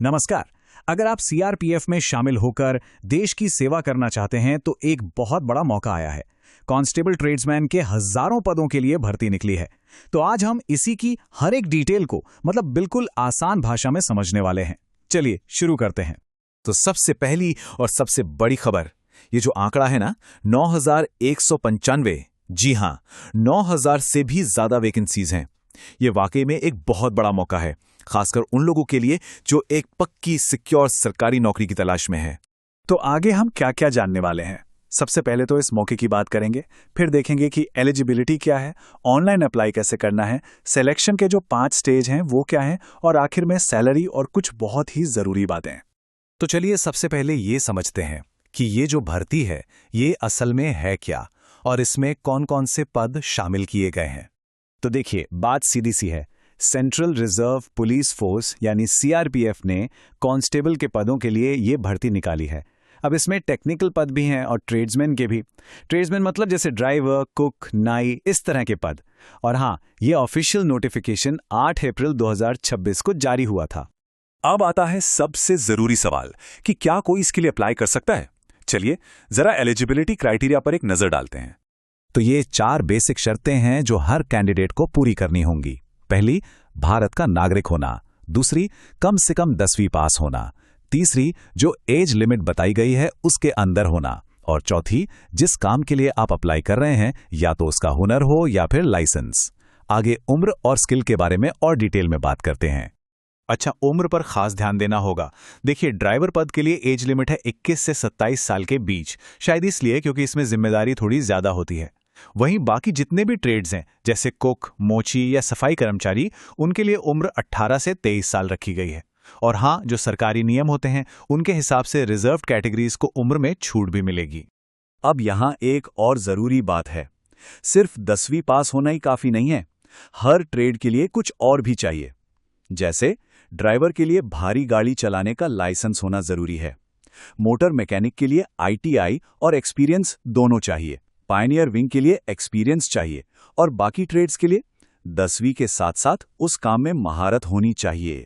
नमस्कार। अगर आप सीआरपीएफ में शामिल होकर देश की सेवा करना चाहते हैं तो एक बहुत बड़ा मौका आया है। कांस्टेबल ट्रेड्समैन के हजारों पदों के लिए भर्ती निकली है। तो आज हम इसी की हर एक डिटेल को बिल्कुल आसान भाषा में समझने वाले हैं। चलिए शुरू करते हैं। तो सबसे पहली और सबसे बड़ी खबर, ये जो आंकड़ा है ना 9,195, जी हां 9,000 से भी ज्यादा वैकेंसीज हैं। ये वाकई में एक बहुत बड़ा मौका है, खासकर उन लोगों के लिए जो एक पक्की सिक्योर सरकारी नौकरी की तलाश में है। तो आगे हम क्या क्या जानने वाले हैं। सबसे पहले तो इस मौके की बात करेंगे, फिर देखेंगे कि एलिजिबिलिटी क्या है, ऑनलाइन अप्लाई कैसे करना है, सिलेक्शन के जो 5 स्टेज हैं वो क्या हैं, और आखिर में सैलरी और कुछ बहुत ही जरूरी बातें। तो चलिए सबसे पहले ये समझते हैं कि ये जो भर्ती है ये असल में है क्या और इसमें कौन कौन से पद शामिल किए गए हैं। तो देखिए, बात सीधी सी है। सेंट्रल रिजर्व पुलिस फोर्स यानी सीआरपीएफ ने कांस्टेबल के पदों के लिए ये भर्ती निकाली है। अब इसमें टेक्निकल पद भी हैं और ट्रेड्समैन के भी। ट्रेड्समैन मतलब जैसे ड्राइवर, कुक, नाई, इस तरह के पद। और हाँ, ये ऑफिशियल नोटिफिकेशन 8 अप्रैल 2026 को जारी हुआ था। अब आता है सबसे जरूरी सवाल कि क्या कोई इसके लिए अप्लाई कर सकता है। चलिए जरा एलिजिबिलिटी क्राइटेरिया पर एक नजर डालते हैं। तो ये 4 बेसिक शर्तें हैं जो हर कैंडिडेट को पूरी करनी होंगी। पहली, भारत का नागरिक होना। दूसरी, कम से कम 10वीं पास होना। तीसरी, जो एज लिमिट बताई गई है उसके अंदर होना। और चौथी, जिस काम के लिए आप अप्लाई कर रहे हैं या तो उसका हुनर हो या फिर लाइसेंस। आगे उम्र और स्किल के बारे में और डिटेल में बात करते हैं। अच्छा, उम्र पर खास ध्यान देना होगा। देखिए, ड्राइवर पद के लिए एज लिमिट है 21 से 27 साल के बीच, शायद इसलिए क्योंकि इसमें जिम्मेदारी थोड़ी ज्यादा होती है। वहीं बाकी जितने भी ट्रेड्स हैं जैसे कुक, मोची या सफाई कर्मचारी, उनके लिए उम्र 18 से 23 साल रखी गई है। और हाँ, जो सरकारी नियम होते हैं उनके हिसाब से रिजर्व्ड कैटेगरीज को उम्र में छूट भी मिलेगी। अब यहां एक और जरूरी बात है, सिर्फ 10वीं पास होना ही काफी नहीं है। हर ट्रेड के लिए कुछ और भी चाहिए। जैसे ड्राइवर के लिए भारी गाड़ी चलाने का लाइसेंस होना जरूरी है। मोटर मैकेनिक के लिए आईटीआई और एक्सपीरियंस दोनों चाहिए। पायनियर विंग के लिए एक्सपीरियंस चाहिए। और बाकी ट्रेड्स के लिए 10वीं के साथ साथ उस काम में महारत होनी चाहिए।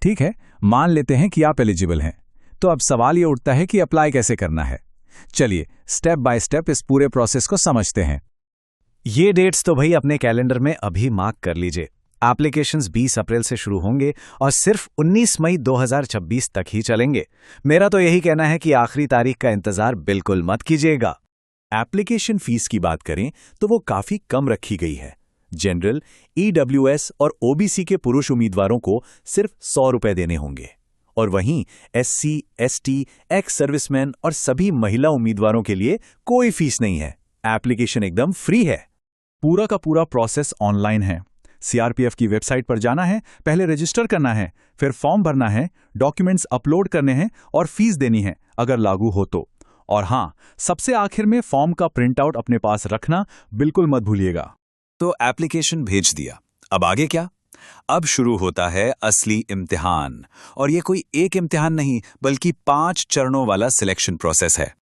ठीक है, मान लेते हैं कि आप एलिजिबल हैं। तो अब सवाल ये उठता है कि अप्लाई कैसे करना है। चलिए स्टेप बाय स्टेप इस पूरे प्रोसेस को समझते हैं। ये डेट्स तो भाई अपने कैलेंडर में अभी मार्क कर लीजिए। एप्लीकेशंस 20 अप्रैल से शुरू होंगे और सिर्फ 19 मई 2026 तक ही चलेंगे। मेरा तो यही कहना है कि आखिरी तारीख का इंतजार बिल्कुल मत कीजिएगा। एप्लीकेशन फीस की बात करें तो वो काफी कम रखी गई है। जनरल, ईडब्ल्यूएस और ओबीसी के पुरुष उम्मीदवारों को सिर्फ 100 रुपए देने होंगे। और वहीं एससी, एसटी, एक्स सर्विसमैन और सभी महिला उम्मीदवारों के लिए कोई फीस नहीं है। एप्लीकेशन एकदम फ्री है। पूरा का पूरा प्रोसेस ऑनलाइन है। सीआरपीएफ की वेबसाइट पर जाना है, पहले रजिस्टर करना है, फिर फॉर्म भरना है, डॉक्यूमेंट्स अपलोड करने हैं और फीस देनी है अगर लागू हो तो। और हाँ, सबसे आखिर में फॉर्म का प्रिंट आउट अपने पास रखना बिल्कुल मत भूलिएगा। तो एप्लीकेशन भेज दिया, अब आगे क्या? अब शुरू होता है असली इम्तिहान। और ये कोई एक इम्तिहान नहीं बल्कि 5 चरणों वाला सिलेक्शन प्रोसेस है।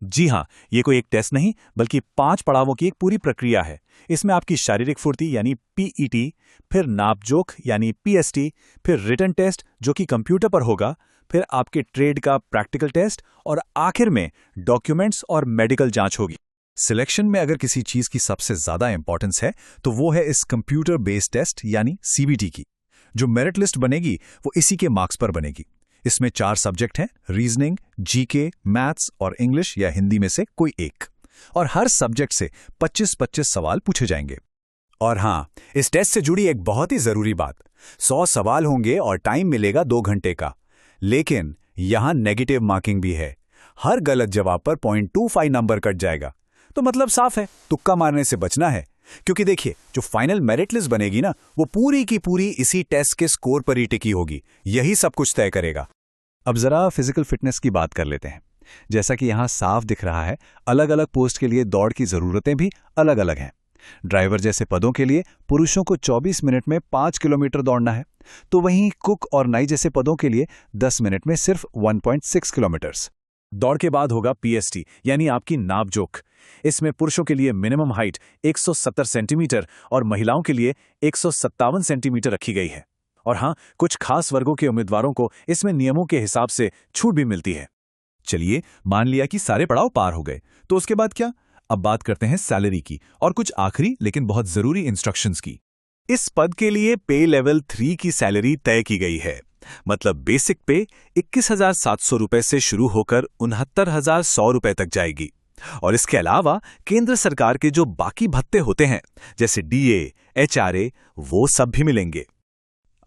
जी हां, ये कोई एक टेस्ट नहीं बल्कि 5 पड़ावों की एक पूरी प्रक्रिया है। इसमें आपकी शारीरिक फुर्ती यानी पीईटी, फिर नापजोख यानी पीएसटी, फिर रिटन टेस्ट जो कि कंप्यूटर पर होगा, फिर आपके ट्रेड का प्रैक्टिकल टेस्ट और आखिर में डॉक्यूमेंट्स और मेडिकल जांच होगी। सिलेक्शन में अगर किसी चीज की सबसे ज्यादा इंपॉर्टेंस है तो वो है इस कंप्यूटर बेस्ड टेस्ट यानी सीबीटी की। जो मेरिट लिस्ट बनेगी वो इसी के मार्क्स पर बनेगी। इसमें 4 सब्जेक्ट हैं, रीजनिंग, जीके, मैथ्स और इंग्लिश या हिंदी में से कोई एक। और हर सब्जेक्ट से 25-25 सवाल पूछे जाएंगे। और हाँ, इस टेस्ट से जुड़ी एक बहुत ही जरूरी बात, 100 सवाल होंगे और टाइम मिलेगा 2 घंटे का। लेकिन यहां नेगेटिव मार्किंग भी है। हर गलत जवाब पर 0.25 नंबर कट जाएगा। तो मतलब साफ है, तुक्का मारने से बचना है। क्योंकि देखिए, जो फाइनल मेरिट लिस्ट बनेगी ना, वो पूरी की पूरी इसी टेस्ट के स्कोर पर ही टिकी होगी। यही सब कुछ तय करेगा। अब जरा फिजिकल फिटनेस की बात कर लेते हैं। जैसा कि यहां साफ दिख रहा है, अलग अलग पोस्ट के लिए दौड़ की जरूरतें भी अलग अलग हैं। ड्राइवर जैसे पदों के लिए पुरुषों को 24 मिनट में 5 किलोमीटर दौड़ना है, तो वहीं कुक और नाई जैसे पदों के लिए 10 मिनट में सिर्फ 1.6 किलोमीटर्स। दौड़ के बाद होगा पीएसटी यानी आपकी नापजोख। इसमें पुरुषों के लिए मिनिमम हाइट 170 सेंटीमीटर और महिलाओं के लिए 157 सेंटीमीटर रखी गई है। और हाँ, कुछ खास वर्गों के उम्मीदवारों को इसमें नियमों के हिसाब से छूट भी मिलती है। चलिए, मान लिया कि सारे पड़ाव पार हो गए, तो उसके बाद क्या? अब बात करते हैं सैलरी की और कुछ आखिरी लेकिन बहुत जरूरी इंस्ट्रक्शंस की। इस पद के लिए पे लेवल 3 की सैलरी तय की गई है। मतलब बेसिक पे 21,700 रुपए से शुरू होकर 69,100 रुपए तक जाएगी। और इसके अलावा केंद्र सरकार के जो बाकी भत्ते होते हैं, जैसे डीए, एचआरए, वो सब भी मिलेंगे।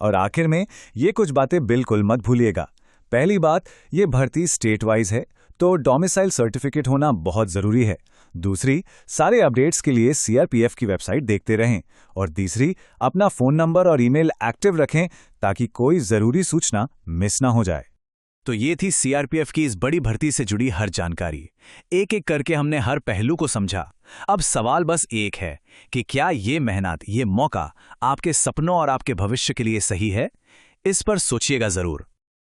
और आखिर में ये कुछ बातें बिल्कुल मत भूलिएगा। पहली बात, ये भर्ती स्टेट वाइज है, तो डोमिसाइल सर्टिफिकेट होना बहुत जरूरी है। दूसरी, सारे अपडेट्स के लिए सीआरपीएफ की वेबसाइट देखते रहें। और तीसरी, अपना फोन नंबर और ईमेल एक्टिव रखें ताकि कोई जरूरी सूचना मिस ना हो जाए। तो ये थी सीआरपीएफ की इस बड़ी भर्ती से जुड़ी हर जानकारी। एक एक करके हमने हर पहलू को समझा। अब सवाल बस एक है कि क्या ये मेहनत, ये मौका आपके सपनों और आपके भविष्य के लिए सही है? इस पर सोचिएगा जरूर।